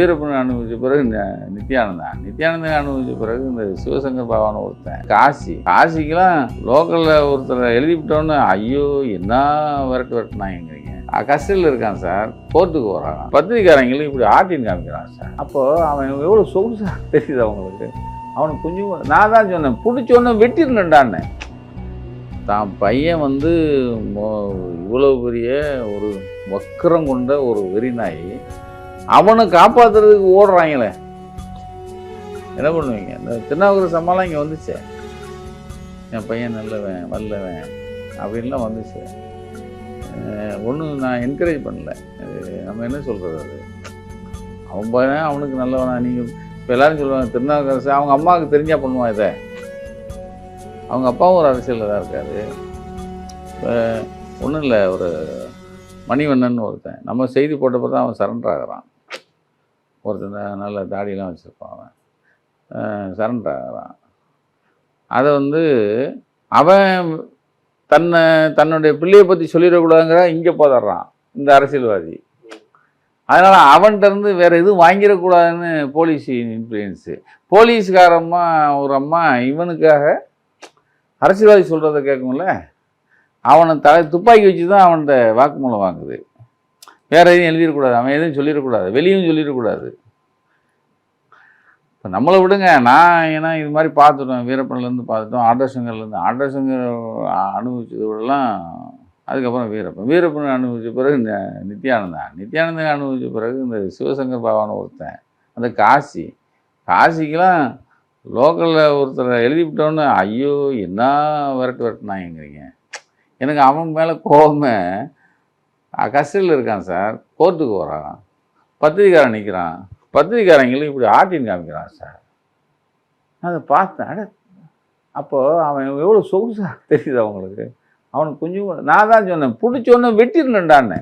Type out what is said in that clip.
வீரப்பன் அனுபவிச்ச பிறகு நித்யானந்தன் அனுபவிச்ச பிறகு இந்த சிவசங்கர் பாபான்னு ஒருத்தன் காசிக்கெல்லாம் லோக்கலில் ஒருத்தர் எழுதிவிட்டோன்னு ஐயோ என்ன விரட்டுனாங்கிறீங்க. கஸ்டடியில் இருக்கான் சார், கோர்ட்டுக்கு வரான். பத்திரிக்காரங்களும் இப்படி ஆட்டின்னு காமிக்கிறான் சார். அப்போது அவன் எவ்வளோ சொகுசாக தெரியுது அவங்களுக்கு. அவனுக்கு கொஞ்சம் நான் தான் சொன்னேன், பிடிச்சோன்னே வெட்டிடலண்டான்னு. தான் பையன் இவ்வளோ பெரிய ஒரு வக்கரம் கொண்ட ஒரு வெறிநாய், அவனை காப்பாற்றுறதுக்கு ஓடுறாங்களே, என்ன பண்ணுவீங்க? இந்த திருநாவுக்கரசு சம்மாலாம் இங்கே வந்துச்சு, என் பையன் நல்லவன் வல்லவன் அப்படின்லாம் வந்துச்சு. ஒன்றும் நான் என்கரேஜ் பண்ணல. நம்ம என்ன சொல்கிறது, அது அவன் பையன் அவனுக்கு நல்லவனா? நீங்கள் இப்போ எல்லோரும் சொல்லுவாங்க திருநாவுக்கரசு அவங்க அம்மாவுக்கு தெரிஞ்சால் பண்ணுவான் இதை. அவங்க அப்பாவும் ஒரு அரசியலில் தான் இருக்காரு. இப்போ ஒன்றும் இல்லை, ஒரு மணிவண்ணன் ஒருத்தன் நம்ம செய்தி போட்டப்போ தான் அவன் சரண்டர் ஆகிறான். ஒருத்தன் நல்ல தாடியெல்லாம் வச்சுருப்பான், அவன் சரண்டர் ஆகிறான். அதை அவன் தன்னுடைய பிள்ளையை பற்றி சொல்லிடக்கூடாதுங்கிற இங்கே போதறான் இந்த அரசியல்வாதி. அதனால் அவன்கிட்டருந்து வேறு எதுவும் வாங்கிடக்கூடாதுன்னு போலீஸ் இன்ஃப்ளூயன்ஸு. போலீஸ்காரம்மா ஒரு அம்மா இவனுக்காக அரசியல்வாதி சொல்கிறத கேட்கும்ல, அவனை துப்பாக்கி வச்சு தான் அவன்கிட்ட வாக்குமூலம் வாங்குது. வேறு எதுவும் எழுதிடக்கூடாது, அவன் எதுவும் சொல்லிடக்கூடாது, வெளியும் சொல்லிடக்கூடாது. இப்போ நம்மளை விடுங்க, ஏன்னா இது மாதிரி பார்த்துட்டோம், வீரப்பன்லேருந்து பார்த்துட்டோம், ஆட்டோசங்கர் அனுபவிச்சதோடலாம். அதுக்கப்புறம் வீரப்பன் அனுபவிச்ச பிறகு நித்யானந்தன் அனுபவிச்ச பிறகு இந்த சிவசங்கர் பாபான்னு ஒருத்தன், அந்த காசிக்கெல்லாம் லோக்கலில் ஒருத்தர் எழுதிவிட்டோன்னு ஐயோ என்ன விரட்டுனாங்கிறீங்க. எனக்கு அவன் மேலே கோபமே. கஸ்டடியில் இருக்கான் சார், கோர்ட்டுக்கு வரான். பத்திரிக்காரன் நிற்கிறான், பத்திரிக்காரங்களும் இப்படி ஆட்டின்னு காமிக்கிறான் சார். அதை பார்த்தேன். அப்போது அவன் எவ்வளோ சொகுசாக தெரியுது அவங்களுக்கு. அவனுக்கு கொஞ்சம் நான் தான் சொன்னேன், பிடிச்சோன்னே வெட்டிடலண்டான்னு.